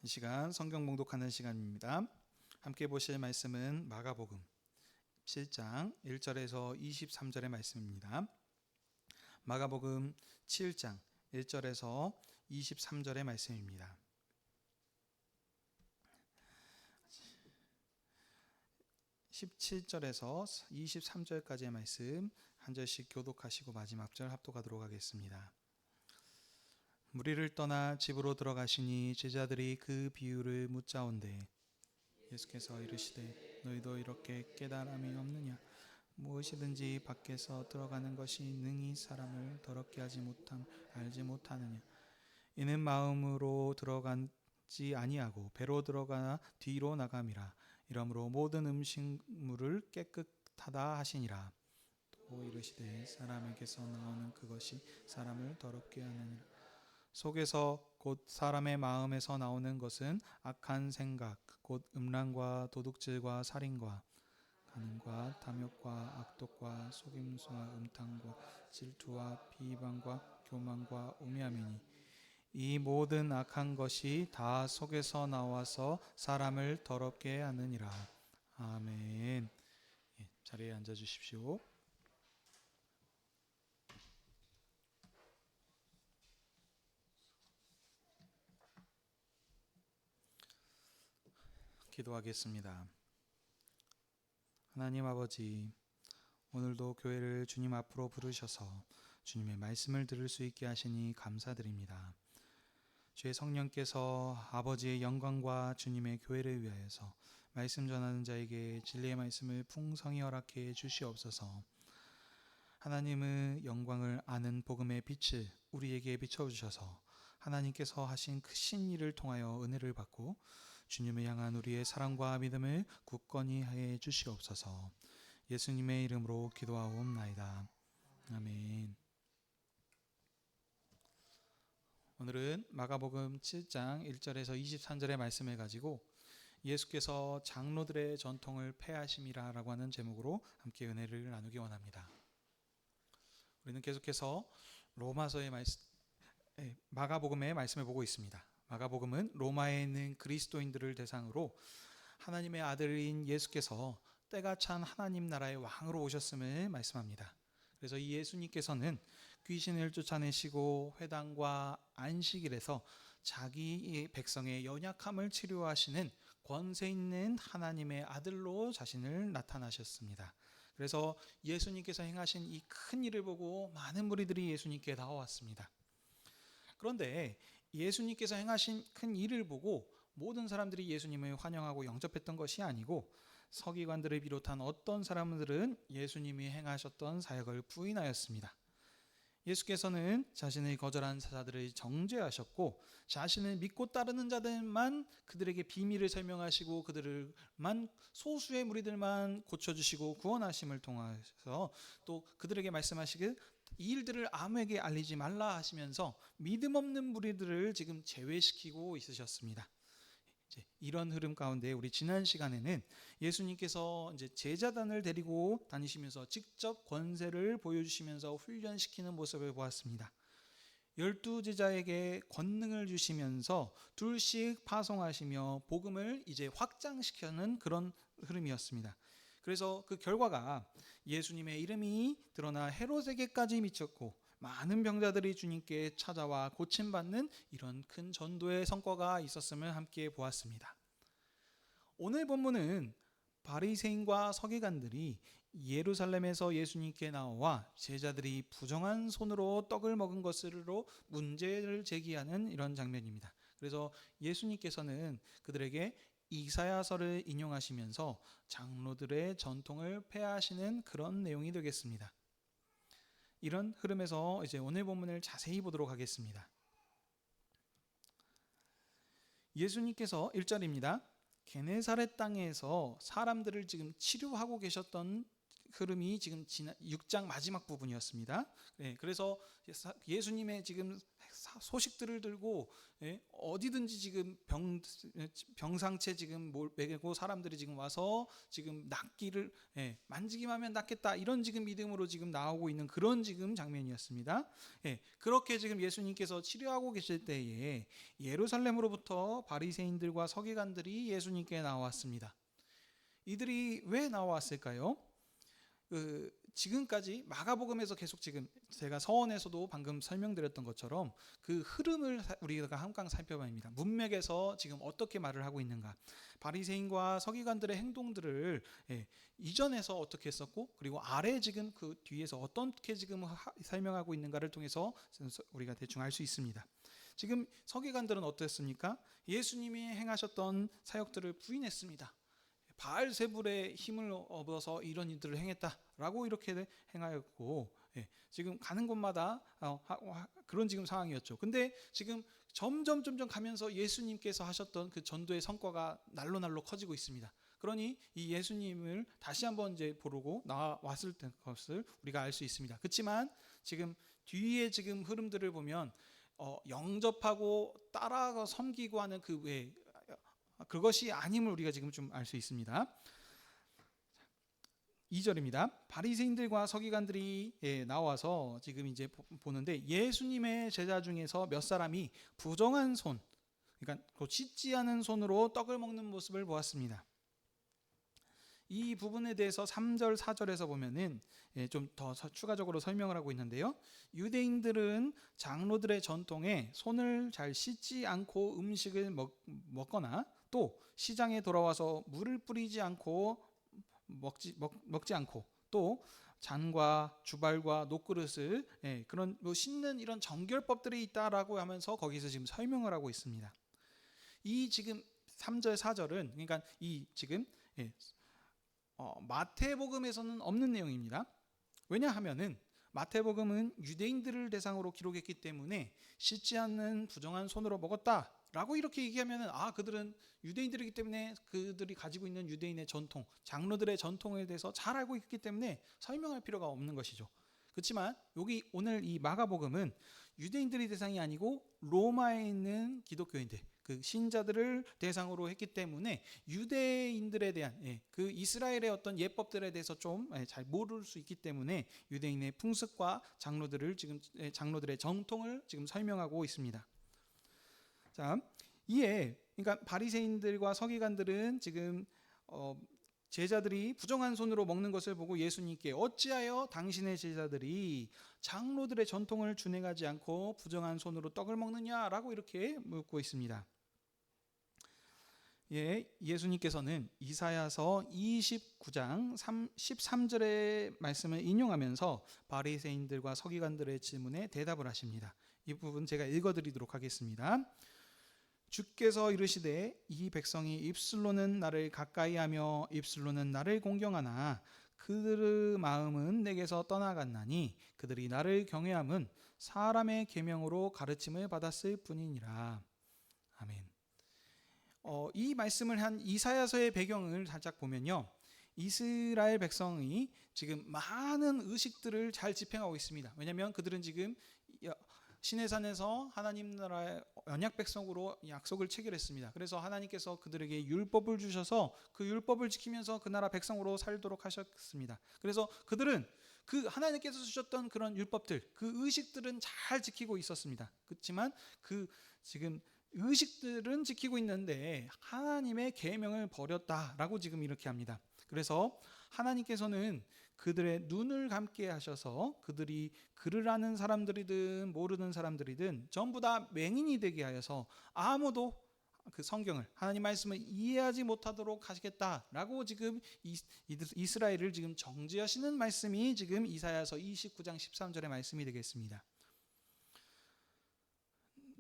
이 시간 성경 봉독하는 시간입니다. 함께 보실 말씀은 마가복음 7장 1절에서 23절의 말씀입니다. 마가복음 7장 1절에서 23절의 말씀입니다. 17절에서 23절까지의 말씀 한 절씩 교독하시고 마지막 절 합독하도록 하겠습니다. 무리를 떠나 집으로 들어가시니 제자들이 그 비유를 묻자온대 예수께서 이르시되 너희도 이렇게 깨달음이 없느냐? 무엇이든지 밖에서 들어가는 것이 능히 사람을 더럽게 하지 못함 알지 못하느냐? 이는 마음으로 들어가지 아니하고 배로 들어가 뒤로 나감이라. 이러므로 모든 음식물을 깨끗하다 하시니라. 또 이르시되 사람에게서 나오는 그것이 사람을 더럽게 하느니라. 속에서 곧 사람의 마음에서 나오는 것은 악한 생각 곧 음란과 도둑질과 살인과 간음과 탐욕과 악독과 속임수와 음탕과 질투와 비방과 교만과 우매함이니 이 모든 악한 것이 다 속에서 나와서 사람을 더럽게 하느니라. 아멘. 자리에 앉아 주십시오. 기도하겠습니다. 하나님 아버지, 오늘도 교회를 주님 앞으로 부르셔서 주님의 말씀을 들을 수 있게 하시니 감사드립니다. 주의 성령께서 아버지의 영광과 주님의 교회를 위하여서 말씀 전하는 자에게 진리의 말씀을 풍성히 허락해 주시옵소서. 하나님의 영광을 아는 복음의 빛을 우리에게 비춰주셔서 하나님께서 하신 크신 일을 통하여 은혜를 받고 주님을 향한 우리의 사랑과 믿음을 굳건히 해 주시옵소서. 예수님의 이름으로 기도하옵나이다. 아멘. 오늘은 마가복음 7장 1절에서 23절의 말씀을 가지고 예수께서 장로들의 전통을 폐하심이라 라고 하는 제목으로 함께 은혜를 나누기 원합니다. 우리는 계속해서 로마서의 마가복음의 말씀을 보고 있습니다. 마가복음은 로마에 있는 그리스도인들을 대상으로 하나님의 아들인 예수께서 때가 찬 하나님 나라의 왕으로 오셨음을 말씀합니다. 그래서 이 예수님께서는 귀신을 쫓아내시고 회당과 안식일에서 자기 백성의 연약함을 치료하시는 권세 있는 하나님의 아들로 자신을 나타나셨습니다. 그래서 예수님께서 행하신 이 큰 일을 보고 많은 무리들이 예수님께 나와왔습니다. 그런데 예수님께서 행하신 큰 일을 보고 모든 사람들이 예수님을 환영하고 영접했던 것이 아니고 서기관들을 비롯한 어떤 사람들은 예수님이 행하셨던 사역을 부인하였습니다. 예수께서는 자신을 거절한 자들을 정죄하셨고 자신을 믿고 따르는 자들만 그들에게 비밀을 설명하시고 그들만 소수의 무리들만 고쳐주시고 구원하심을 통해서 또 그들에게 말씀하시길 이 일들을 아무에게 알리지 말라 하시면서 믿음 없는 무리들을 지금 제외시키고 있으셨습니다. 이런 흐름 가운데 우리 지난 시간에는 예수님께서 이제 제자단을 데리고 다니시면서 직접 권세를 보여주시면서 훈련시키는 모습을 보았습니다. 12제자에게 권능을 주시면서 둘씩 파송하시며 복음을 이제 확장시키는 그런 흐름이었습니다. 그래서 그 결과가 예수님의 이름이 드러나 헤롯에게까지 미쳤고 많은 병자들이 주님께 찾아와 고침받는 이런 큰 전도의 성과가 있었음을 함께 보았습니다. 오늘 본문은 바리새인과 서기관들이 예루살렘에서 예수님께 나와 제자들이 부정한 손으로 떡을 먹은 것으로 문제를 제기하는 이런 장면입니다. 그래서 예수님께서는 그들에게 이사야서를 인용하시면서 장로들의 전통을 폐하시는 그런 내용이 되겠습니다. 이런 흐름에서 이제 오늘 본문을 자세히 보도록 하겠습니다. 예수님께서 1절입니다. 게네사렛 땅에서 사람들을 지금 치료하고 계셨던 흐름이 지금 6장 마지막 부분이었습니다. 그래서 예수님의 지금 소식들을 들고 어디든지 지금 병상체 지금 매고 사람들이 지금 와서 지금 낫기를 만지기만 하면 낫겠다 이런 지금 믿음으로 지금 나오고 있는 그런 지금 장면이었습니다. 그렇게 지금 예수님께서 치료하고 계실 때에 예루살렘으로부터 바리새인들과 서기관들이 예수님께 나왔습니다. 이들이 왜 나왔을까요? 지금까지 마가복음에서 계속 지금 제가 서원에서도 방금 설명드렸던 것처럼 그 흐름을 우리가 함께 살펴봐야 합니다. 문맥에서 지금 어떻게 말을 하고 있는가, 바리새인과 서기관들의 행동들을 이전에서 어떻게 했었고 그리고 아래 지금 그 뒤에서 어떻게 지금 설명하고 있는가를 통해서 우리가 대충 알 수 있습니다. 지금 서기관들은 어땠습니까? 예수님이 행하셨던 사역들을 부인했습니다. 바알세불의 힘을 얻어서 이런 일들을 행했다라고 이렇게 행하였고, 지금 가는 곳마다 그런 지금 상황이었죠. 근데 지금 점점 가면서 예수님께서 하셨던 그 전도의 성과가 날로 커지고 있습니다. 그러니 이 예수님을 다시 한번 이제 보고 나왔을 것을 우리가 알 수 있습니다. 그렇지만 지금 뒤에 지금 흐름들을 보면 영접하고 따라가 섬기고 하는 그 외 그것이 아님을 우리가 지금 좀 알 수 있습니다. 2절입니다. 바리새인들과 서기관들이 나와서 지금 이제 보는데 예수님의 제자 중에서 몇 사람이 부정한 손, 그러니까 씻지 않은 손으로 떡을 먹는 모습을 보았습니다. 이 부분에 대해서 3절, 4절에서 보면은 좀 더 추가적으로 설명을 하고 있는데요. 유대인들은 장로들의 전통에 손을 잘 씻지 않고 음식을 먹거나 또 시장에 돌아와서 물을 뿌리지 않고 먹지 않고 또 잔과 주발과 녹그릇을 그런 씻는 이런 정결법들이 있다라고 하면서 거기서 지금 설명을 하고 있습니다. 이 지금 3절, 4절은 그러니까 이 지금 마태복음에서는 없는 내용입니다. 왜냐하면은 마태복음은 유대인들을 대상으로 기록했기 때문에 씻지 않는 부정한 손으로 먹었다라고 이렇게 얘기하면은 그들은 유대인들이기 때문에 그들이 가지고 있는 유대인의 전통, 장로들의 전통에 대해서 잘 알고 있기 때문에 설명할 필요가 없는 것이죠. 그렇지만 여기 오늘 이 마가복음은 유대인들이 대상이 아니고 로마에 있는 기독교인들, 그 신자들을 대상으로 했기 때문에 유대인들에 대한 그 이스라엘의 어떤 예법들에 대해서 좀 잘 모를 수 있기 때문에 유대인의 풍습과 장로들의 정통을 지금 설명하고 있습니다. 자, 이에 그러니까 바리새인들과 서기관들은 지금 제자들이 부정한 손으로 먹는 것을 보고 예수님께 어찌하여 당신의 제자들이 장로들의 전통을 준행하지 않고 부정한 손으로 떡을 먹느냐라고 이렇게 묻고 있습니다. 예수님께서는 이사야서 29장 13절의 말씀을 인용하면서 바리새인들과 서기관들의 질문에 대답을 하십니다. 이 부분 제가 읽어드리도록 하겠습니다. 주께서 이르시되 이 백성이 입술로는 나를 가까이하며 입술로는 나를 공경하나 그들의 마음은 내게서 떠나갔나니 그들이 나를 경외함은 사람의 계명으로 가르침을 받았을 뿐이니라. 아멘. 이 말씀을 한 이사야서의 배경을 살짝 보면요, 이스라엘 백성이 지금 많은 의식들을 잘 집행하고 있습니다. 왜냐하면 그들은 지금 시내산에서 하나님 나라의 언약 백성으로 약속을 체결했습니다. 그래서 하나님께서 그들에게 율법을 주셔서 그 율법을 지키면서 그 나라 백성으로 살도록 하셨습니다. 그래서 그들은 그 하나님께서 주셨던 그런 율법들, 그 의식들은 잘 지키고 있었습니다. 그렇지만 그 지금 의식들은 지키고 있는데 하나님의 계명을 버렸다라고 지금 이렇게 합니다. 그래서 하나님께서는 그들의 눈을 감게 하셔서 그들이 글을 아는 사람들이든 모르는 사람들이든 전부 다 맹인이 되게 하여서 아무도 그 성경을, 하나님 말씀을 이해하지 못하도록 하시겠다라고 지금 이스라엘을 지금 정죄하시는 말씀이 지금 이사야서 29장 13절의 말씀이 되겠습니다.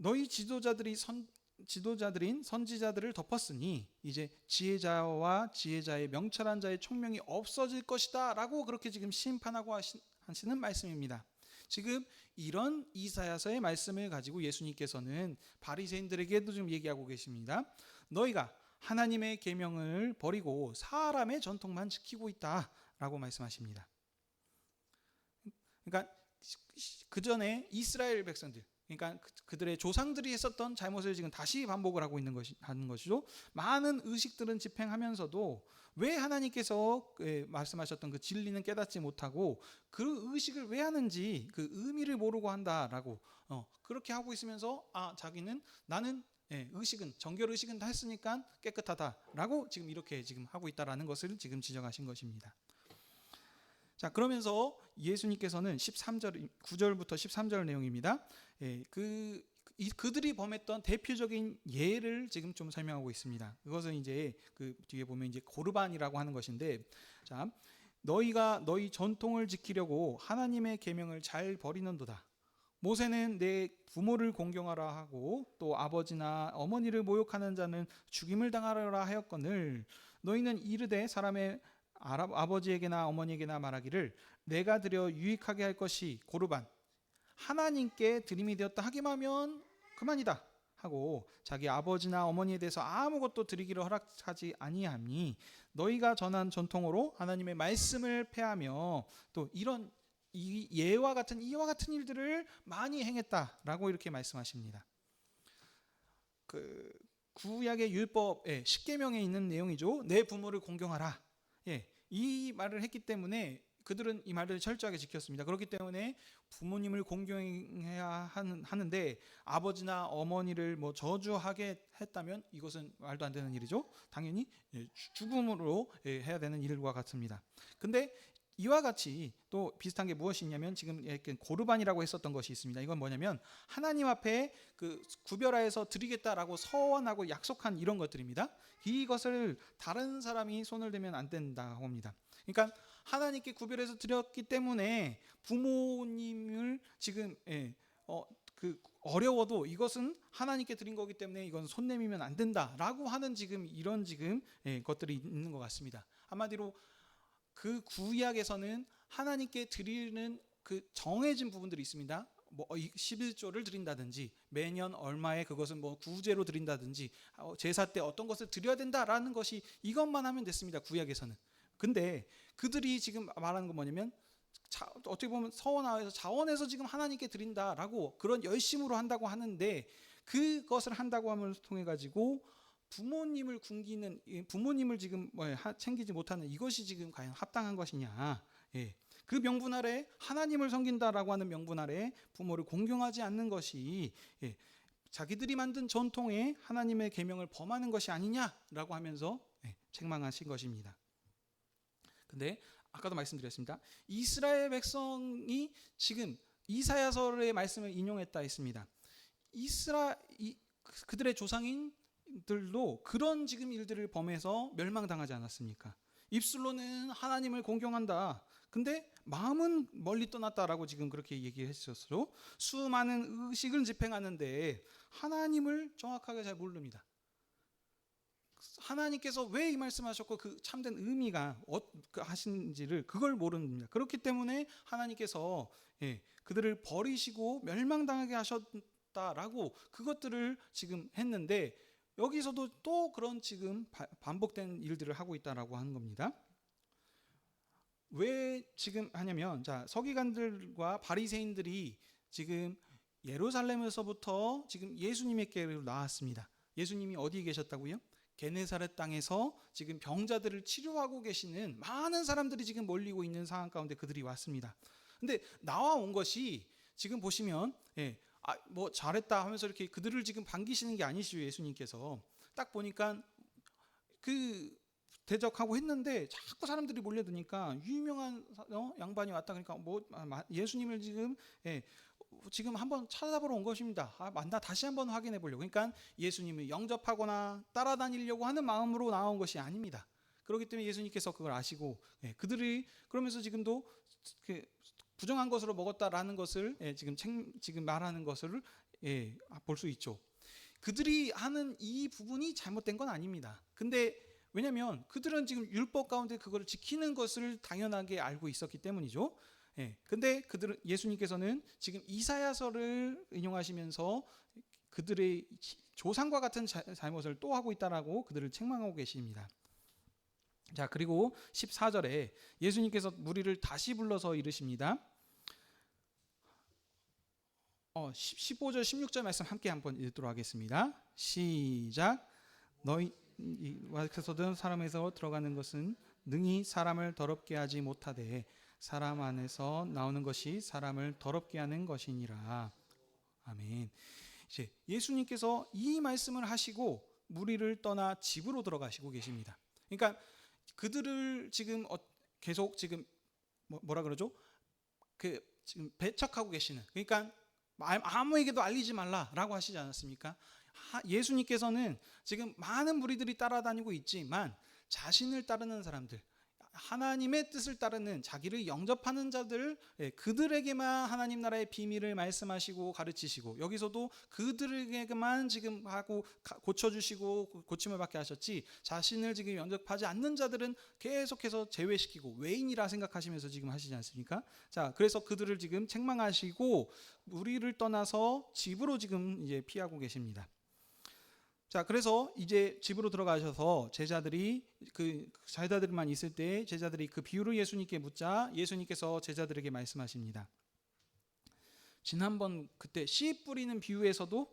너희 지도자들인 선지자들을 덮었으니 이제 지혜자와 지혜자의 명철한 자의 총명이 없어질 것이다 라고 그렇게 지금 심판하고 하시는 말씀입니다. 지금 이런 이사야서의 말씀을 가지고 예수님께서는 바리새인들에게도 좀 얘기하고 계십니다. 너희가 하나님의 계명을 버리고 사람의 전통만 지키고 있다라고 말씀하십니다. 그러니까 그 전에 이스라엘 백성들, 그러니까 그들의 조상들이 했었던 잘못을 지금 다시 반복을 하는 것이죠. 많은 의식들은 집행하면서도 왜 하나님께서 말씀하셨던 그 진리는 깨닫지 못하고 그 의식을 왜 하는지 그 의미를 모르고 한다라고 그렇게 하고 있으면서 자기는 나는 의식은 정결 의식은 다 했으니까 깨끗하다라고 지금 이렇게 지금 하고 있다라는 것을 지금 지적하신 것입니다. 자, 그러면서 예수님께서는 13절 9절부터 13절 내용입니다. 그들이 범했던 대표적인 예를 지금 좀 설명하고 있습니다. 그것은 이제 그 뒤에 보면 이제 고르반이라고 하는 것인데, 자, 너희가 너희 전통을 지키려고 하나님의 계명을 잘 버리는도다. 모세는 내 부모를 공경하라 하고 또 아버지나 어머니를 모욕하는 자는 죽임을 당하라 하였거늘 너희는 이르되 사람의 아버지에게나 어머니에게나 말하기를 내가 드려 유익하게 할 것이 고르반 하나님께 드림이 되었다 하기만 하면 그만이다 하고 자기 아버지나 어머니에 대해서 아무것도 드리기를 허락하지 아니하니 너희가 전한 전통으로 하나님의 말씀을 폐하며 또 이런 이와 같은 일들을 많이 행했다라고 이렇게 말씀하십니다. 그 구약의 율법의 십계명에 있는 내용이죠. 내 부모를 공경하라. 이 말을 했기 때문에 그들은 이 말을 철저하게 지켰습니다. 그렇기 때문에 부모님을 공경해야 하는데 아버지나 어머니를 뭐 저주하게 했다면 이것은 말도 안 되는 일이죠. 당연히 죽음으로 해야 되는 일과 같습니다. 근데 이와 같이 또 비슷한 게 무엇이 있냐면 지금 고르반이라고 했었던 것이 있습니다. 이건 뭐냐면 하나님 앞에 그 구별하여서 드리겠다라고 서원하고 약속한 이런 것들입니다. 이것을 다른 사람이 손을 대면 안 된다고 합니다. 그러니까 하나님께 구별해서 드렸기 때문에 부모님을 지금 어려워도 이것은 하나님께 드린 거기 때문에 이건 손 내밀면 안 된다라고 하는 지금 이런 것들이 있는 것 같습니다. 한마디로 그 구약에서는 하나님께 드리는 그 정해진 부분들이 있습니다. 뭐 11조를 드린다든지 매년 얼마에 그것은 뭐 구제로 드린다든지 제사 때 어떤 것을 드려야 된다라는 것이 이것만 하면 됐습니다. 구약에서는. 근데 그들이 지금 말하는 건 뭐냐면 어떻게 보면 서원하에서 자원해서 지금 하나님께 드린다라고 그런 열심으로 한다고 하는데 그것을 한다고 함을 통해 가지고 부모님을 굶기는 부모님을 지금 챙기지 못하는 이것이 지금 과연 합당한 것이냐? 그 명분 아래 하나님을 섬긴다라고 하는 명분 아래 부모를 공경하지 않는 것이 자기들이 만든 전통에 하나님의 계명을 범하는 것이 아니냐라고 하면서 책망하신 것입니다. 근데 아까도 말씀드렸습니다. 이스라엘 백성이 지금 이사야서의 말씀을 인용했다 했습니다. 그들의 조상인들도 그런 지금 일들을 범해서 멸망당하지 않았습니까? 입술로는 하나님을 공경한다. 근데 마음은 멀리 떠났다라고 지금 그렇게 얘기했었죠. 수많은 의식을 집행하는데 하나님을 정확하게 잘 모릅니다. 하나님께서 왜 이 말씀하셨고 그 참된 의미가 하신지를 그걸 모릅니다. 그렇기 때문에 하나님께서 그들을 버리시고 멸망당하게 하셨다라고 그것들을 지금 했는데 여기서도 또 그런 지금 반복된 일들을 하고 있다라고 하는 겁니다. 왜 지금 하냐면 서기관들과 바리새인들이 지금 예루살렘에서부터 지금 예수님에게로 나왔습니다. 예수님이 어디에 계셨다고요? 게네사렛 땅에서 지금 병자들을 치료하고 계시는 많은 사람들이 지금 몰리고 있는 상황 가운데 그들이 왔습니다. 근데 나와 온 것이 지금 보시면 뭐 잘했다 하면서 이렇게 그들을 지금 반기시는 게 아니시죠. 예수님께서 딱 보니까 대적하고 했는데 자꾸 사람들이 몰려드니까 유명한 양반이 왔다 그러니까 예수님을 지금 한번 찾아보러 온 것입니다. 맞나 다시 한번 확인해 보려고. 그러니까 예수님을 영접하거나 따라다니려고 하는 마음으로 나온 것이 아닙니다. 그렇기 때문에 예수님께서 그걸 아시고 그들이 그러면서 지금도 부정한 것으로 먹었다라는 것을 지금 말하는 것을 볼 수 있죠. 그들이 하는 이 부분이 잘못된 건 아닙니다. 근데 왜냐하면 그들은 지금 율법 가운데 그걸 지키는 것을 당연하게 알고 있었기 때문이죠. 근데 예수님께서는 지금 이사야서를 인용하시면서 그들의 조상과 같은 잘못을 또 하고 있다라고 그들을 책망하고 계십니다. 자, 그리고 14절에 예수님께서 무리를 다시 불러서 이르십니다. 15절 16절 말씀 함께 한번 읽도록 하겠습니다. 시작. 너희 와서든 사람에서 들어가는 것은 능히 사람을 더럽게 하지 못하되 사람 안에서 나오는 것이 사람을 더럽게 하는 것이니라. 아멘. 이제 예수님께서 이 말씀을 하시고 무리를 떠나 집으로 들어가시고 계십니다. 그러니까 그들을 지금 계속 지금 뭐라 그러죠? 그 지금 배척하고 계시는, 그러니까 아무에게도 알리지 말라라고 하시지 않았습니까? 예수님께서는 지금 많은 무리들이 따라다니고 있지만 자신을 따르는 사람들, 하나님의 뜻을 따르는 자기를 영접하는 자들, 그들에게만 하나님 나라의 비밀을 말씀하시고 가르치시고, 여기서도 그들에게만 지금 하고 고쳐주시고 고침을 받게 하셨지, 자신을 지금 영접하지 않는 자들은 계속해서 제외시키고 외인이라 생각하시면서 지금 하시지 않습니까? 자, 그래서 그들을 지금 책망하시고 우리를 떠나서 집으로 지금 이제 피하고 계십니다. 자, 그래서 이제 집으로 들어가셔서 제자들만 있을 때 제자들이 그 비유를 예수님께 묻자 예수님께서 제자들에게 말씀하십니다. 지난번 그때 씨 뿌리는 비유에서도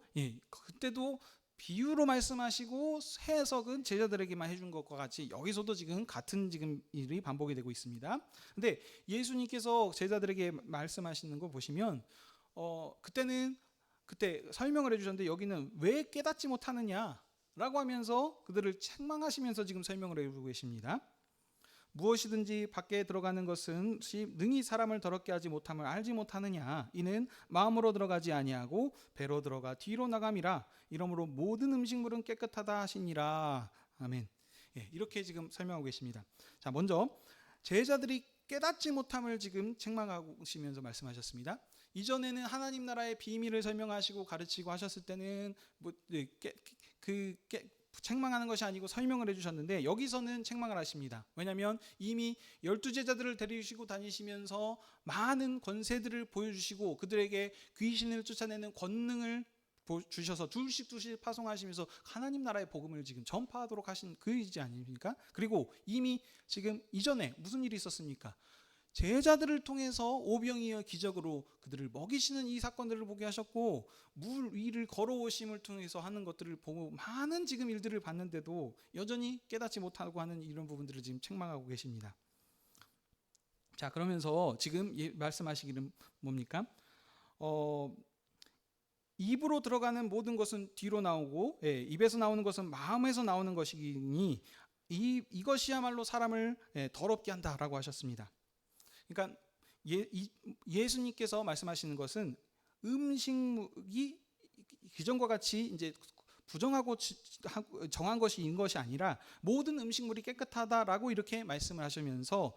그때도 비유로 말씀하시고 해석은 제자들에게만 해준 것과 같이 여기서도 지금 같은 지금 일이 반복이 되고 있습니다. 근데 예수님께서 제자들에게 말씀하시는 거 보시면 그때 설명을 해주셨는데 여기는 왜 깨닫지 못하느냐라고 하면서 그들을 책망하시면서 지금 설명을 해주고 계십니다. 무엇이든지 밖에 들어가는 것은 능히 사람을 더럽게 하지 못함을 알지 못하느냐. 이는 마음으로 들어가지 아니하고 배로 들어가 뒤로 나감이라. 이러므로 모든 음식물은 깨끗하다 하시니라. 아멘. 이렇게 지금 설명하고 계십니다. 자, 먼저 제자들이 깨닫지 못함을 지금 책망하시면서 말씀하셨습니다. 이전에는 하나님 나라의 비밀을 설명하시고 가르치고 하셨을 때는 책망하는 것이 아니고 설명을 해주셨는데 여기서는 책망을 하십니다. 왜냐하면 이미 12제자들을 데리시고 다니시면서 많은 권세들을 보여주시고 그들에게 귀신을 쫓아내는 권능을 주셔서 둘씩 파송하시면서 하나님 나라의 복음을 지금 전파하도록 하신 그이지 아닙니까? 그리고 이미 지금 이전에 무슨 일이 있었습니까? 제자들을 통해서 오병이어 기적으로 그들을 먹이시는 이 사건들을 보게 하셨고, 물 위를 걸어오심을 통해서 하는 것들을 보고 많은 지금 일들을 봤는데도 여전히 깨닫지 못하고 하는 이런 부분들을 지금 책망하고 계십니다. 자, 그러면서 지금 말씀하시기는 뭡니까? 입으로 들어가는 모든 것은 뒤로 나오고 입에서 나오는 것은 마음에서 나오는 것이니 이것이야말로 사람을 더럽게 한다라고 하셨습니다. 그러니까 예수님께서 말씀하시는 것은 음식이 기존과 같이 이제 부정하고 정한 것인 것이 아니라 모든 음식물이 깨끗하다라고 이렇게 말씀을 하시면서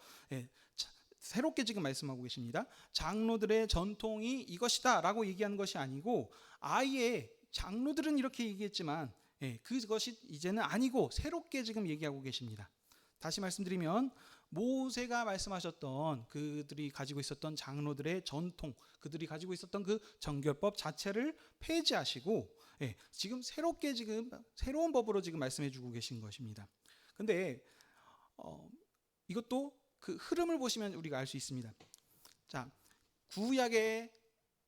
새롭게 지금 말씀하고 계십니다. 장로들의 전통이 이것이다라고 얘기하는 것이 아니고 아예 장로들은 이렇게 얘기했지만 그것이 이제는 아니고 새롭게 지금 얘기하고 계십니다. 다시 말씀드리면 모세가 말씀하셨던 그들이 가지고 있었던 장로들의 전통, 그들이 가지고 있었던 그 정결법 자체를 폐지하시고 지금 새롭게 지금 새로운 법으로 지금 말씀해주고 계신 것입니다. 근데 이것도 그 흐름을 보시면 우리가 알 수 있습니다. 자, 구약에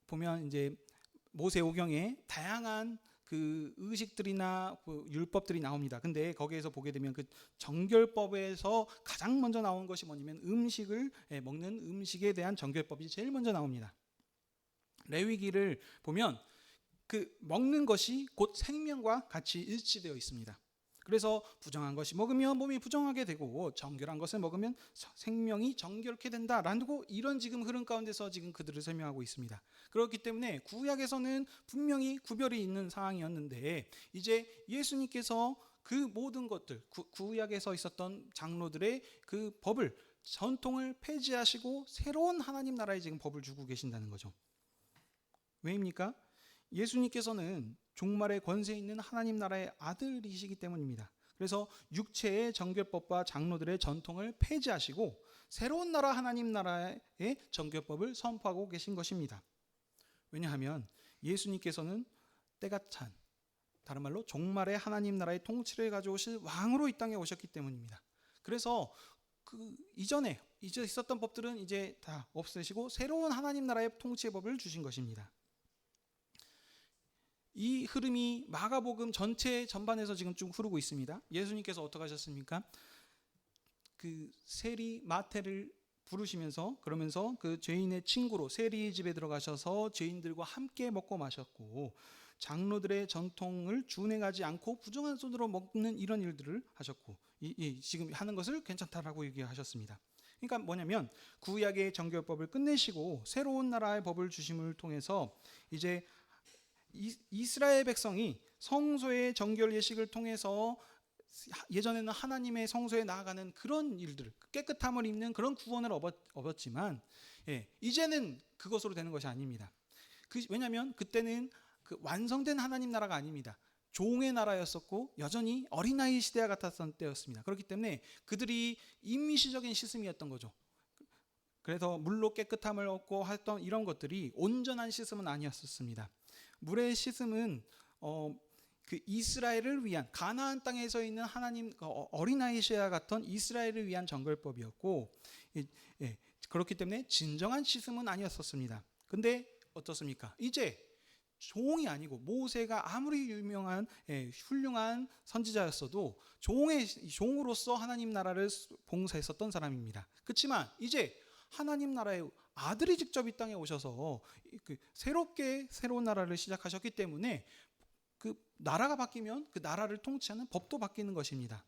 보면 이제 모세오경에 다양한 그 의식들이나 그 율법들이 나옵니다. 근데 거기에서 보게 되면 그 정결법에서 가장 먼저 나온 것이 뭐냐면 음식을 먹는 음식에 대한 정결법이 제일 먼저 나옵니다. 레위기를 보면 그 먹는 것이 곧 생명과 같이 일치되어 있습니다. 그래서 부정한 것이 먹으면 몸이 부정하게 되고 정결한 것을 먹으면 생명이 정결케 된다라고 이런 지금 흐름 가운데서 지금 그들을 설명하고 있습니다. 그렇기 때문에 구약에서는 분명히 구별이 있는 상황이었는데 이제 예수님께서 그 모든 것들 구약에서 있었던 장로들의 그 법을 전통을 폐지하시고 새로운 하나님 나라의 지금 법을 주고 계신다는 거죠. 왜입니까? 예수님께서는 종말의 권세 있는 하나님 나라의 아들이시기 때문입니다. 그래서 육체의 정결법과 장로들의 전통을 폐지하시고 새로운 나라 하나님 나라의 정결법을 선포하고 계신 것입니다. 왜냐하면 예수님께서는 때가 찬, 다른 말로 종말의 하나님 나라의 통치를 가져오실 왕으로 이 땅에 오셨기 때문입니다. 그래서 그 이전에 있었던 법들은 이제 다 없애시고 새로운 하나님 나라의 통치의 법을 주신 것입니다. 이 흐름이 마가복음 전체 전반에서 지금 쭉 흐르고 있습니다. 예수님께서 어떻게 하셨습니까? 그 세리 마태를 부르시면서 그러면서 그 죄인의 친구로 세리 집에 들어가셔서 죄인들과 함께 먹고 마셨고 장로들의 전통을 준행하지 않고 부정한 손으로 먹는 이런 일들을 하셨고 지금 하는 것을 괜찮다라고 얘기하셨습니다. 그러니까 뭐냐면 구약의 정결법을 끝내시고 새로운 나라의 법을 주심을 통해서 이제 이스라엘 백성이 성소의 정결 예식을 통해서 예전에는 하나님의 성소에 나아가는 그런 일들, 깨끗함을 입는 그런 구원을 얻었지만 이제는 그것으로 되는 것이 아닙니다. 왜냐하면 그때는 그 완성된 하나님 나라가 아닙니다. 종의 나라였었고 여전히 어린아이 시대와 같았던 때였습니다. 그렇기 때문에 그들이 임시적인 씻음이었던 거죠. 그래서 물로 깨끗함을 얻고 했던 이런 것들이 온전한 씻음은 아니었습니다. 물의 씻음은 그 이스라엘을 위한 가나안 땅에서 있는 하나님 어린아이 시대와 같은 이스라엘을 위한 정결법이었고 그렇기 때문에 진정한 씻음은 아니었습니다. 근데 어떻습니까? 이제 종이 아니고 모세가 아무리 유명한 훌륭한 선지자였어도 종으로서 하나님 나라를 봉사했었던 사람입니다. 그렇지만 이제 하나님 나라의 아들이 직접 이 땅에 오셔서 새롭게 새로운 나라를 시작하셨기 때문에 그 나라가 바뀌면 그 나라를 통치하는 법도 바뀌는 것입니다.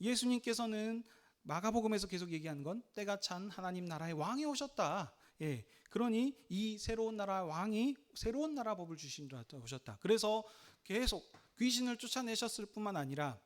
예수님께서는 마가복음에서 계속 얘기하는 건 때가 찬 하나님 나라의 왕이 오셨다. 그러니 이 새로운 나라 왕이 새로운 나라 법을 주신다 오셨다. 그래서 계속 귀신을 쫓아내셨을 뿐만 아니라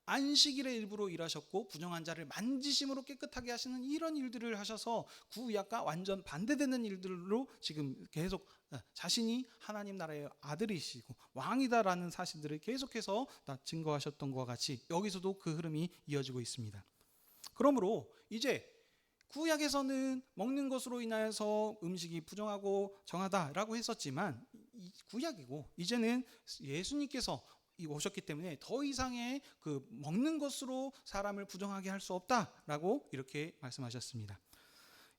안식일의 일부로 일하셨고 부정한 자를 만지심으로 깨끗하게 하시는 이런 일들을 하셔서 구약과 완전 반대되는 일들로 지금 계속 자신이 하나님 나라의 아들이시고 왕이다라는 사실들을 계속해서 증거하셨던 것과 같이 여기서도 그 흐름이 이어지고 있습니다. 그러므로 이제 구약에서는 먹는 것으로 인하여서 음식이 부정하고 정하다라고 했었지만 구약이고 이제는 예수님께서 오셨기 때문에 더 이상의 그 먹는 것으로 사람을 부정하게 할 수 없다라고 이렇게 말씀하셨습니다.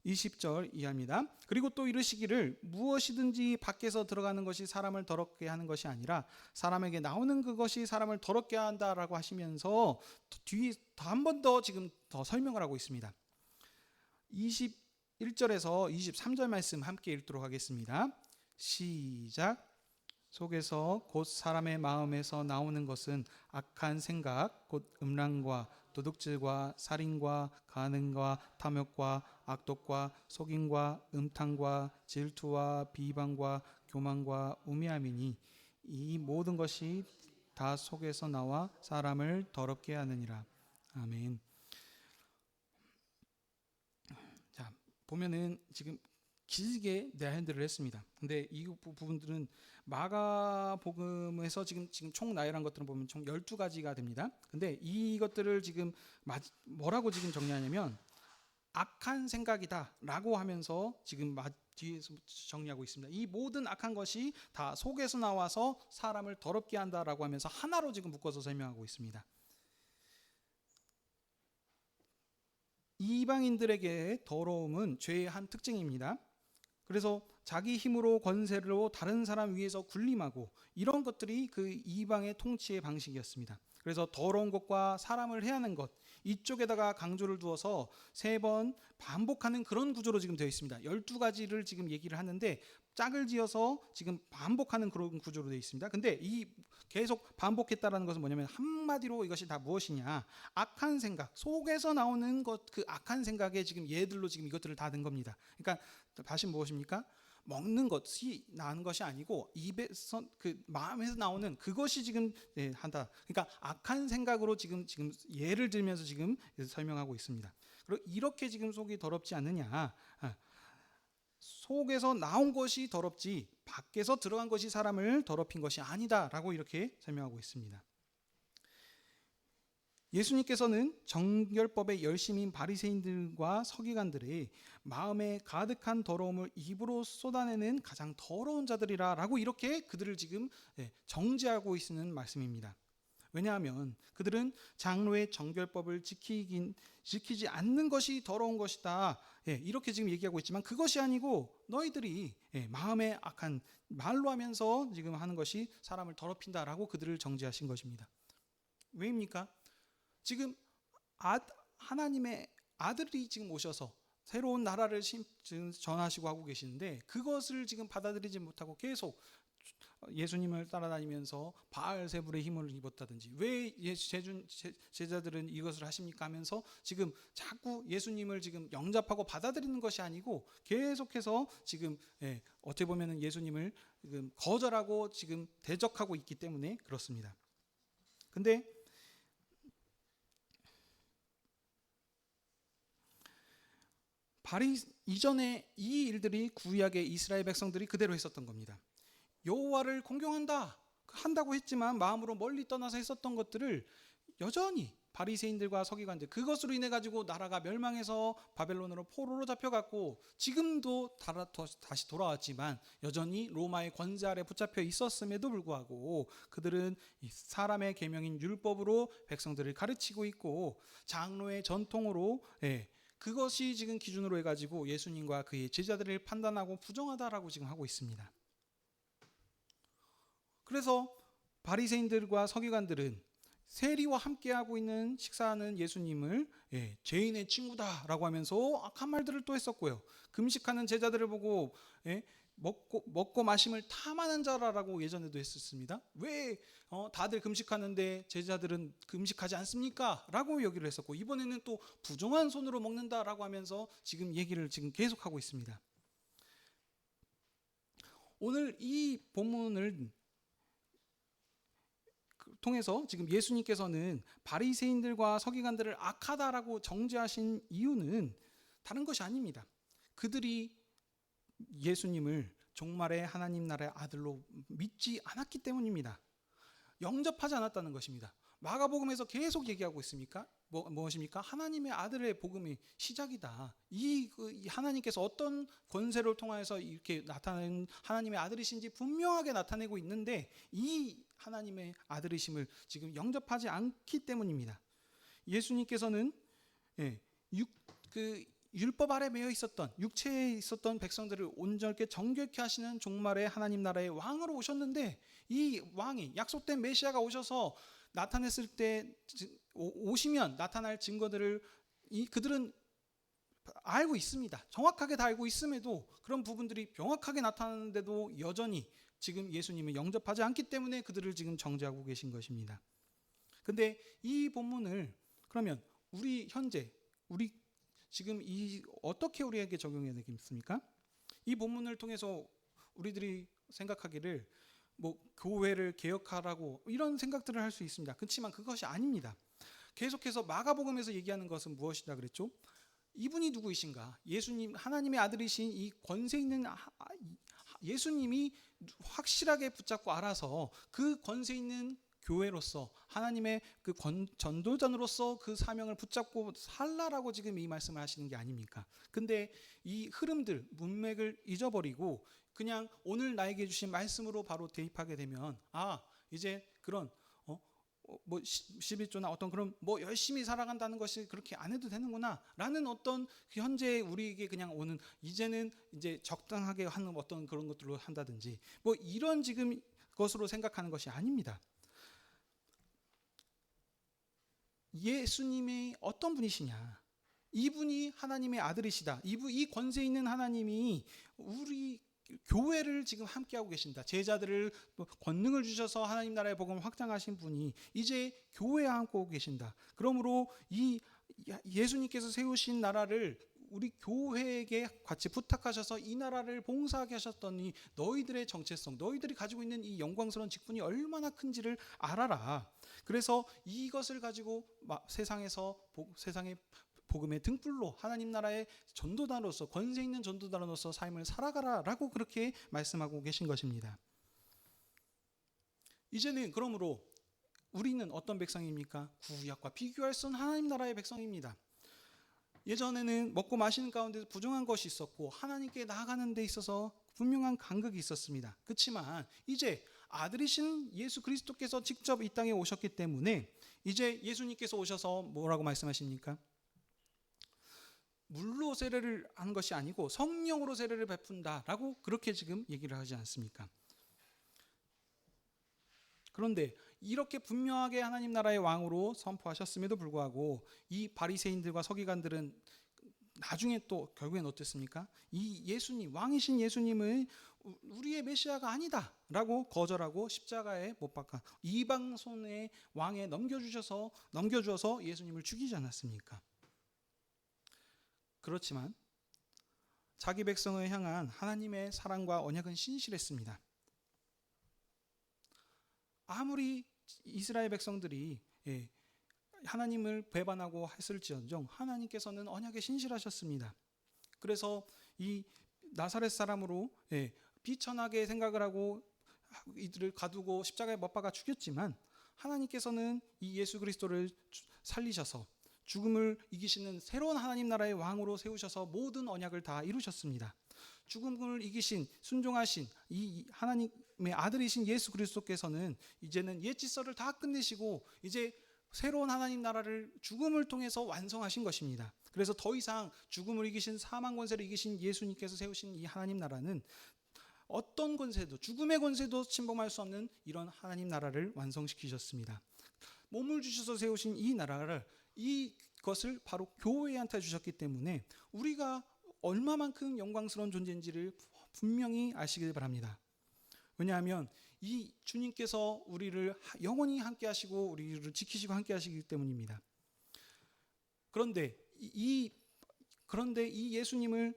20절 이하입니다. 그리고 또 이르시기를 무엇이든지 밖에서 들어가는 것이 사람을 더럽게 하는 것이 아니라 사람에게 나오는 그것이 사람을 더럽게 한다라고 하시면서 뒤에 한 번 더 지금 더 설명을 하고 있습니다. 21절에서 23절 말씀 함께 읽도록 하겠습니다. 시작. 속에서 곧 사람의 마음에서 나오는 것은 악한 생각 곧 음란과 도둑질과 살인과 간음과 탐욕과 악독과 속임과 음탕과 질투와 비방과 교만과 우매함이니 이 모든 것이 다 속에서 나와 사람을 더럽게 하느니라. 아멘. 자, 보면은 지금 길게 내한들을 했습니다. 근데 이 부분들은 마가복음에서 지금 총 나열한 것들은 보면 총 12가지가 됩니다. 근데 이것들을 지금 뭐라고 지금 정리하냐면 악한 생각이다라고 하면서 지금 뒤에서 정리하고 있습니다. 이 모든 악한 것이 다 속에서 나와서 사람을 더럽게 한다라고 하면서 하나로 지금 묶어서 설명하고 있습니다. 이방인들에게 더러움은 죄의 한 특징입니다. 그래서 자기 힘으로 권세로 다른 사람 위에서 군림하고 이런 것들이 그 이방의 통치의 방식이었습니다. 그래서 더러운 것과 사람을 해하는 것 이쪽에다가 강조를 두어서 3번 반복하는 그런 구조로 지금 되어 있습니다. 12가지를 지금 얘기를 하는데 짝을 지어서 지금 반복하는 그런 구조로 되어 있습니다. 근데 이 계속 반복했다라는 것은 뭐냐면 한마디로 이것이 다 무엇이냐? 악한 생각, 속에서 나오는 것, 그 악한 생각에 지금 얘들로 지금 이것들을 다 든 겁니다. 그러니까 다시 무엇입니까? 먹는 것이 나는 것이 아니고 입에서 그 마음에서 나오는 그것이 지금 한다. 그러니까 악한 생각으로 지금 예를 들면서 지금 설명하고 있습니다. 그리고 이렇게 지금 속이 더럽지 않느냐? 속에서 나온 것이 더럽지 밖에서 들어간 것이 사람을 더럽힌 것이 아니다라고 이렇게 설명하고 있습니다. 예수님께서는 정결법의 열심인 바리새인들과 서기관들의 마음에 가득한 더러움을 입으로 쏟아내는 가장 더러운 자들이라고 이렇게 그들을 지금 정죄하고 있는 말씀입니다. 왜냐하면 그들은 장로의 정결법을 지키지 않는 것이 더러운 것이다. 이렇게 지금 얘기하고 있지만 그것이 아니고 너희들이 마음에 악한 말로 하면서 지금 하는 것이 사람을 더럽힌다라고 그들을 정죄하신 것입니다. 왜입니까? 지금 하나님의 아들이 지금 오셔서 새로운 나라를 전하시고 하고 계시는데 그것을 지금 받아들이지 못하고 계속 예수님을 따라다니면서 바알세불의 힘을 입었다든지 왜 제자들은 이것을 하십니까 하면서 지금 자꾸 예수님을 지금 영접하고 받아들이는 것이 아니고 계속해서 지금 어떻게 보면 예수님을 지금 거절하고 지금 대적하고 있기 때문에 그렇습니다. 근데 이전에 이 일들이 구약의 이스라엘 백성들이 그대로 했었던 겁니다. 여호와를 한다고 했지만 마음으로 멀리 떠나서 했었던 것들을 여전히 바리새인들과 서기관들 그것으로 인해 가지고 나라가 멸망해서 바벨론으로 포로로 잡혀갔고 지금도 다시 돌아왔지만 여전히 로마의 권세 아래 붙잡혀 있었음에도 불구하고 그들은 사람의 계명인 율법으로 백성들을 가르치고 있고 장로의 전통으로 그것이 지금 기준으로 해가지고 예수님과 그의 제자들을 판단하고 부정하다라고 지금 하고 있습니다. 그래서 바리새인들과 서기관들은 세리와 함께하고 있는 식사하는 예수님을 죄인의 친구다라고 하면서 악한 말들을 또 했었고요. 금식하는 제자들을 보고 먹고 마심을 탐하는 자라라고 예전에도 했었습니다. 왜 다들 금식하는데 제자들은 금식하지 않습니까? 라고 얘기를 했었고 이번에는 또 부정한 손으로 먹는다라고 하면서 지금 얘기를 지금 계속하고 있습니다. 오늘 이 본문을 통해서 지금 예수님께서는 바리새인들과 서기관들을 악하다라고 정죄하신 이유는 다른 것이 아닙니다. 그들이 예수님을 종말의 하나님 나라의 아들로 믿지 않았기 때문입니다. 영접하지 않았다는 것입니다. 마가복음에서 계속 얘기하고 있습니까? 무엇입니까? 하나님의 아들의 복음이 시작이다. 이 하나님께서 어떤 권세를 통하여서 이렇게 나타낸 하나님의 아들이신지 분명하게 나타내고 있는데 이 하나님의 아들이심을 지금 영접하지 않기 때문입니다. 예수님께서는 율법 아래 매여 있었던 육체에 있었던 백성들을 온전하게 정결케 하시는 종말의 하나님 나라의 왕으로 오셨는데 이 왕이 약속된 메시아가 오셔서 나타냈을 때 오시면 나타날 증거들을 그들은 알고 있습니다. 정확하게 다 알고 있음에도 그런 부분들이 명확하게 나타나는데도 여전히 지금 예수님을 영접하지 않기 때문에 그들을 지금 정죄하고 계신 것입니다. 근데 이 본문을 그러면 우리 지금 어떻게 우리에게 적용해야 되겠습니까? 이 본문을 통해서 우리들이 생각하기를 교회를 개혁하라고 이런 생각들을 할 수 있습니다. 그렇지만 그것이 아닙니다. 계속해서 마가복음에서 얘기하는 것은 무엇이다 그랬죠? 이분이 누구이신가? 예수님 하나님의 아들이신 이 권세 있는 예수님이 확실하게 붙잡고 알아서 그 권세 있는 교회로서 하나님의 그 전도자로서 그 사명을 붙잡고 살라라고 지금 이 말씀을 하시는 게 아닙니까? 근데 이 흐름들 문맥을 잊어버리고 그냥 오늘 나에게 주신 말씀으로 바로 대입하게 되면 이제 그런 11조나 어떤 그런 열심히 살아간다는 것이 그렇게 안 해도 되는구나 라는 어떤 현재 우리에게 그냥 오는 이제는 이제 적당하게 하는 어떤 그런 것들로 한다든지 이런 지금 것으로 생각하는 것이 아닙니다. 예수님이 어떤 분이시냐? 이분이 하나님의 아들이시다. 이 권세 있는 하나님이 우리 교회를 지금 함께하고 계신다. 제자들을 권능을 주셔서 하나님 나라의 복음을 확장하신 분이 이제 교회에 함께하고 계신다. 그러므로 이 예수님께서 세우신 나라를 우리 교회에게 같이 부탁하셔서 이 나라를 봉사하게 하셨더니 너희들의 정체성, 너희들이 가지고 있는 이 영광스러운 직분이 얼마나 큰지를 알아라. 그래서 이것을 가지고 세상의 복음의 등불로 하나님 나라의 전도단으로서 권세 있는 전도단으로서 삶을 살아가라라고 그렇게 말씀하고 계신 것입니다. 이제는 그러므로 우리는 어떤 백성입니까? 구약과 비교할 수 없는 하나님 나라의 백성입니다. 예전에는 먹고 마시는 가운데서 부정한 것이 있었고 하나님께 나아가는 데 있어서 분명한 간극이 있었습니다. 그렇지만 이제 아들이신 예수 그리스도께서 직접 이 땅에 오셨기 때문에 이제 예수님께서 오셔서 뭐라고 말씀하십니까? 물로 세례를 한 것이 아니고 성령으로 세례를 베푼다라고 그렇게 지금 얘기를 하지 않습니까? 그런데 이렇게 분명하게 하나님 나라의 왕으로 선포하셨음에도 불구하고 이 바리새인들과 서기관들은 나중에 또 결국엔 어땠습니까? 이 예수님, 왕이신 예수님을 우리의 메시아가 아니다라고 거절하고 십자가에 못 박아 이방 손의 왕에 넘겨주어서 예수님을 죽이지 않았습니까? 그렇지만 자기 백성을 향한 하나님의 사랑과 언약은 신실했습니다. 아무리 이스라엘 백성들이 하나님을 배반하고 했을지언정 하나님께서는 언약에 신실하셨습니다. 그래서 이 나사렛 사람으로 비천하게 생각을 하고 이들을 가두고 십자가에 못 박아 죽였지만 하나님께서는 이 예수 그리스도를 살리셔서 죽음을 이기시는 새로운 하나님 나라의 왕으로 세우셔서 모든 언약을 다 이루셨습니다. 죽음을 이기신 순종하신 이 하나님의 아들이신 예수 그리스도께서는 이제는 옛 질서를 다 끝내시고 이제 새로운 하나님 나라를 죽음을 통해서 완성하신 것입니다. 그래서 더 이상 죽음을 이기신 사망 권세를 이기신 예수님께서 세우신 이 하나님 나라는 어떤 권세도 죽음의 권세도 침범할 수 없는 이런 하나님 나라를 완성시키셨습니다. 몸을 주셔서 세우신 이 나라를 이것을 바로 교회한테 주셨기 때문에 우리가 얼마만큼 영광스러운 존재인지를 분명히 아시길 바랍니다. 왜냐하면 이 주님께서 우리를 영원히 함께 하시고 우리를 지키시고 함께 하시기 때문입니다. 그런데 이 예수님을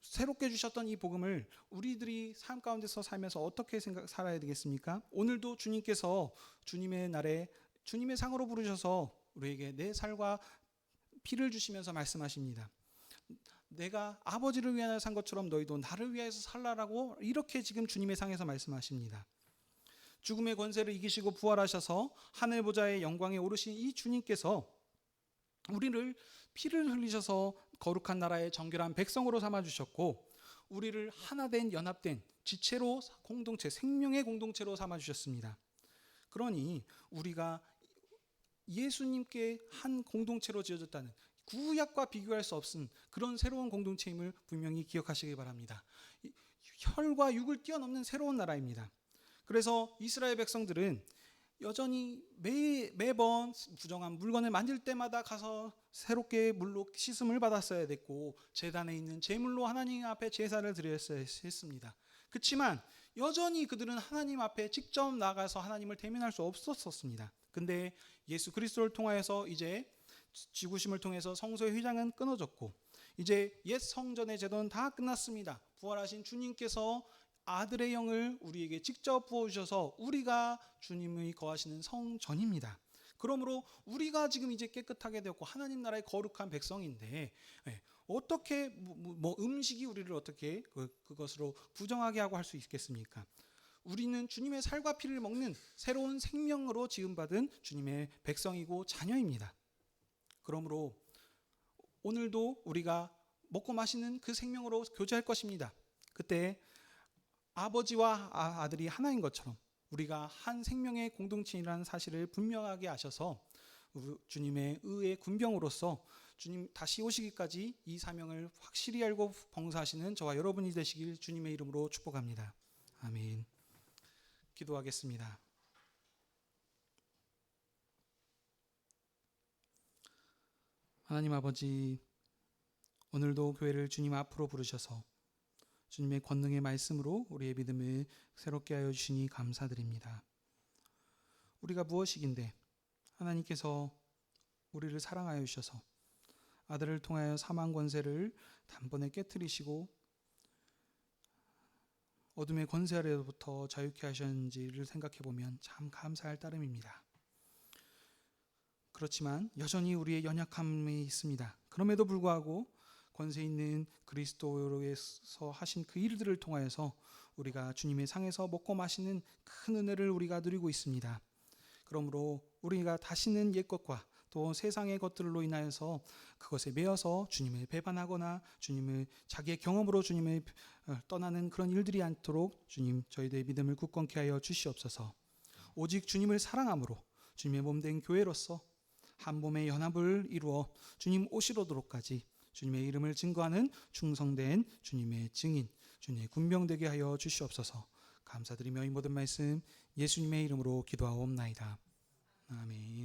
새롭게 주셨던 이 복음을 우리들이 삶 가운데서 살면서 어떻게 살아야 되겠습니까? 오늘도 주님께서 주님의 날에 주님의 상으로 부르셔서 우리에게 내 살과 피를 주시면서 말씀하십니다. 내가 아버지를 위하여 산 것처럼 너희도 나를 위하여서 살라라고 이렇게 지금 주님의 상에서 말씀하십니다. 죽음의 권세를 이기시고 부활하셔서 하늘 보좌의 영광에 오르신 이 주님께서 우리를 피를 흘리셔서 거룩한 나라의 정결한 백성으로 삼아주셨고 우리를 하나된 연합된 지체로 공동체 생명의 공동체로 삼아주셨습니다. 그러니 우리가 예수님께 한 공동체로 지어졌다는 구약과 비교할 수 없은 그런 새로운 공동체임을 분명히 기억하시기 바랍니다. 혈과 육을 뛰어넘는 새로운 나라입니다. 그래서 이스라엘 백성들은 여전히 매번 부정한 물건을 만질 때마다 가서 새롭게 물로 씻음을 받았어야 됐고 제단에 있는 제물로 하나님 앞에 제사를 드렸어야 했습니다. 그렇지만 여전히 그들은 하나님 앞에 직접 나가서 하나님을 대면할 수 없었습니다. 근데 예수 그리스도를 통하여서 이제 지구심을 통해서 성소의 휘장은 끊어졌고 이제 옛 성전의 제도는 다 끝났습니다. 부활하신 주님께서 아들의 영을 우리에게 직접 부어주셔서 우리가 주님의 거하시는 성전입니다. 그러므로 우리가 지금 이제 깨끗하게 되었고 하나님 나라의 거룩한 백성인데 어떻게 음식이 우리를 어떻게 그것으로 부정하게 하고 할 수 있겠습니까? 우리는 주님의 살과 피를 먹는 새로운 생명으로 지음받은 주님의 백성이고 자녀입니다. 그러므로 오늘도 우리가 먹고 마시는 그 생명으로 교제할 것입니다. 그때 아버지와 아들이 하나인 것처럼 우리가 한 생명의 공동체라는 사실을 분명하게 아셔서 주님의 의의 군병으로서 주님 다시 오시기까지 이 사명을 확실히 알고 봉사하시는 저와 여러분이 되시길 주님의 이름으로 축복합니다. 아멘. 기도하겠습니다. 하나님 아버지, 오늘도 교회를 주님 앞으로 부르셔서 주님의 권능의 말씀으로 우리의 믿음을 새롭게 하여 주시니 감사드립니다. 우리가 무엇이긴데 하나님께서 우리를 사랑하여 주셔서 아들을 통하여 사망 권세를 단번에 깨뜨리시고 어둠의 권세 아래로부터 자유케 하셨는지를 생각해 보면 참 감사할 따름입니다. 그렇지만 여전히 우리의 연약함이 있습니다. 그럼에도 불구하고 권세 있는 그리스도에서 하신 그 일들을 통하여서 우리가 주님의 상에서 먹고 마시는 큰 은혜를 우리가 누리고 있습니다. 그러므로 우리가 다시는 옛것과 또 세상의 것들로 인하여서 그것에 매여서 주님을 배반하거나 주님을 자기의 경험으로 주님을 떠나는 그런 일들이 않도록 주님 저희들의 믿음을 굳건케 하여 주시옵소서. 오직 주님을 사랑함으로 주님의 몸된 교회로서 한 몸의 연합을 이루어 주님 오시도록까지 주님의 이름을 증거하는 충성된 주님의 증인, 주님의 군병되게 하여 주시옵소서. 감사드리며 이 모든 말씀 예수님의 이름으로 기도하옵나이다. 아멘.